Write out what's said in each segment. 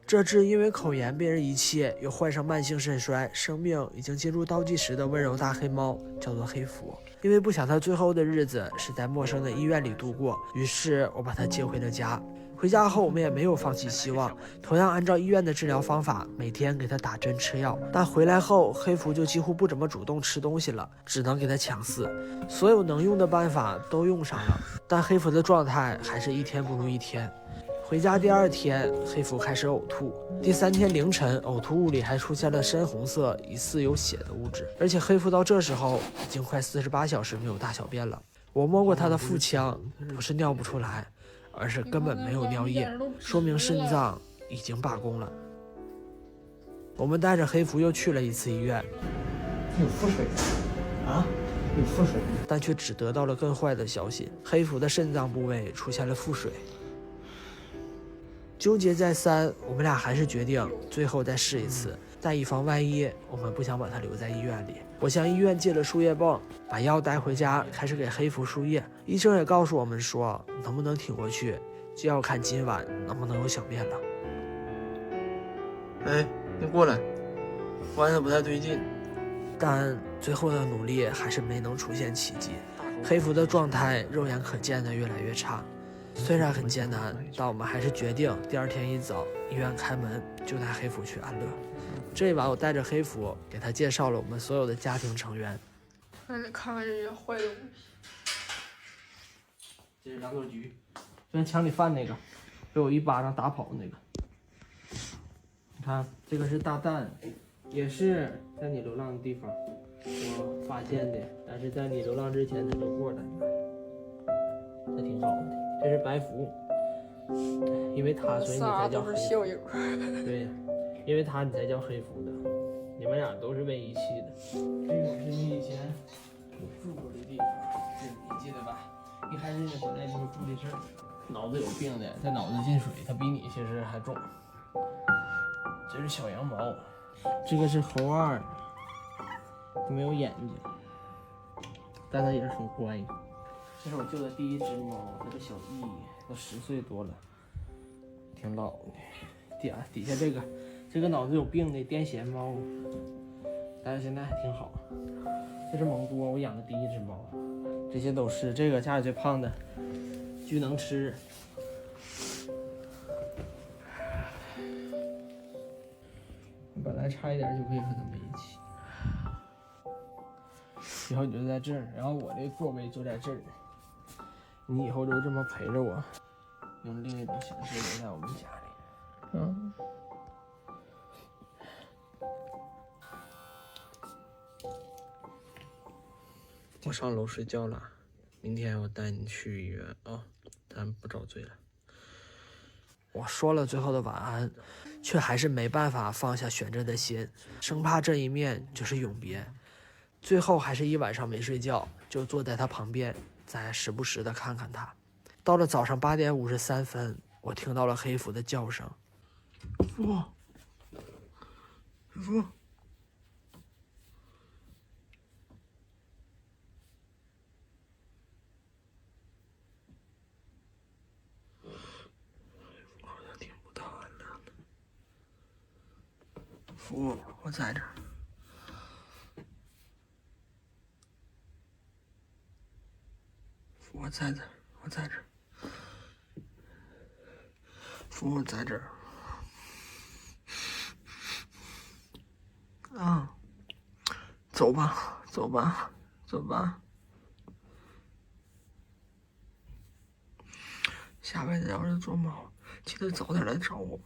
这只因为口炎被人遗弃，又患上慢性肾衰，生命已经进入倒计时的温柔大黑猫，叫做黑福。因为不想它最后的日子是在陌生的医院里度过，于是我把它接回了家。回家后，我们也没有放弃希望，同样按照医院的治疗方法，每天给它打针吃药。但回来后，黑福就几乎不怎么主动吃东西了，只能给它抢饲。所有能用的办法都用上了，但黑福的状态还是一天不如一天。回家第2天，黑福开始呕吐。第3天凌晨，呕吐物里还出现了深红色、疑似有血的物质，而且黑福到这时候已经快48小时没有大小便了。我摸过他的腹腔，不是尿不出来，而是根本没有尿液，说明肾脏已经罢工了。我们带着黑福又去了一次医院，有腹水啊，有腹水，但却只得到了更坏的消息：黑福的肾脏部位出现了腹水。纠结再三，我们俩还是决定最后再试一次，但以防万一，我们不想把它留在医院里。我向医院借了输液泵，把药带回家，开始给黑福输液。医生也告诉我们说，能不能挺过去，就要看今晚能不能有小便了。哎，你过来，我看着不太对劲。但最后的努力还是没能出现奇迹，黑福的状态肉眼可见的越来越差。虽然很艰难，但我们还是决定第2天一早医院开门就带黑福去安乐。这一晚我带着黑福给他介绍了我们所有的家庭成员。那你看看这些坏东西。这是2个橘，昨天抢你饭那个，被我一巴掌打跑的那个。你看，这个是大蛋，也是在你流浪的地方我发现的，但是在你流浪之前它都过来了，这挺好的。这是白福，因为他所以你才叫黑福。效应。对，因为他你才叫黑福的，你们俩都是被遗弃的。这个是你以前住过的地方，你记得吧？一开始你回来就是住的这儿，脑子有病的，他脑子进水，他比你其实还重。这是小羊毛，这个是猴二，没有眼睛，但它也是很乖。这是我救的第1只猫，它的小易，都10岁多了，挺老的。底下这个脑子有病的癫痫猫，但是现在还挺好。这是蒙多，我养的第1只猫。这些都是这个家里最胖的，巨能吃。本来差一点就可以和它们一起。以后你就在这儿，然后我的座位就在这儿。你以后就这么陪着我，用另一种形式留在我们家里。嗯。我上楼睡觉了，明天我带你去医院啊，咱不遭罪了。我说了最后的晚安，却还是没办法放下悬着的心，生怕这一面就是永别。最后还是一晚上没睡觉，就坐在他旁边，再时不时的看看他。到了早上8点53分，我听到了黑福的叫声。福，福，好像听不到了。福，我在这儿。我在这儿，我在这儿。福，我在这儿。啊，走吧，走吧，走吧。下辈子要是做猫，记得早点来找我。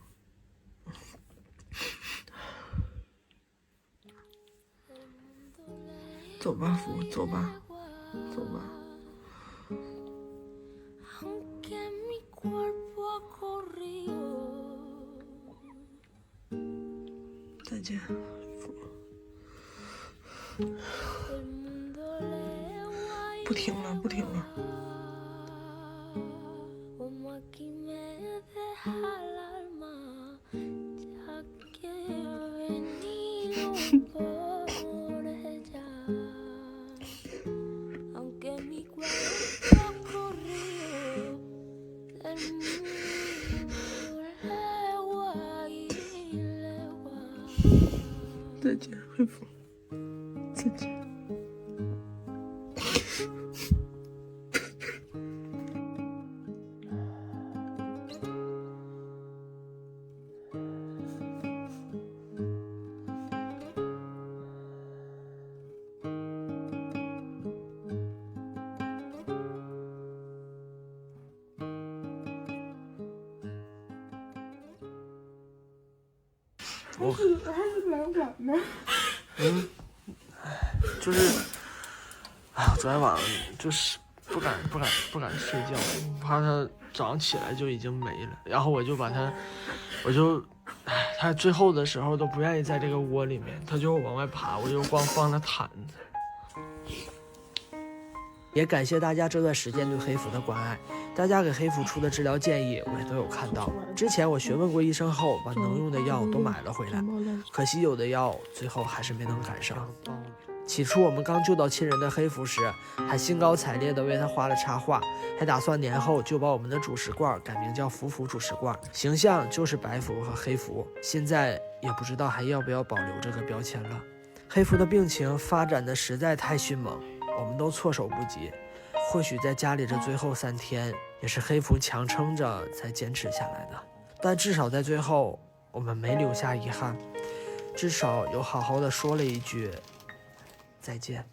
走吧，福，走吧，走吧。再见，福。不听了，不听了。再见，黑福，再见。还是蛮晚的。就是，我昨天晚上就是不敢睡觉，怕它早上起来就已经没了。然后我就把它，它最后的时候都不愿意在这个窝里面，它就往外爬，我就光放了毯子。也感谢大家这段时间对黑福的关爱，大家给黑福出的治疗建议我也都有看到。之前我询问过医生后，把能用的药都买了回来，可惜有的药最后还是没能赶上。起初我们刚救到亲人的黑福时，还兴高采烈地为他画了插画，还打算年后就把我们的主食罐改名叫福福主食罐，形象就是白福和黑福。现在也不知道还要不要保留这个标签了。黑福的病情发展的实在太迅猛，我们都措手不及。或许在家里这最后3天，也是黑福强撑着才坚持下来的。但至少在最后，我们没留下遗憾，至少有好好的说了一句再见。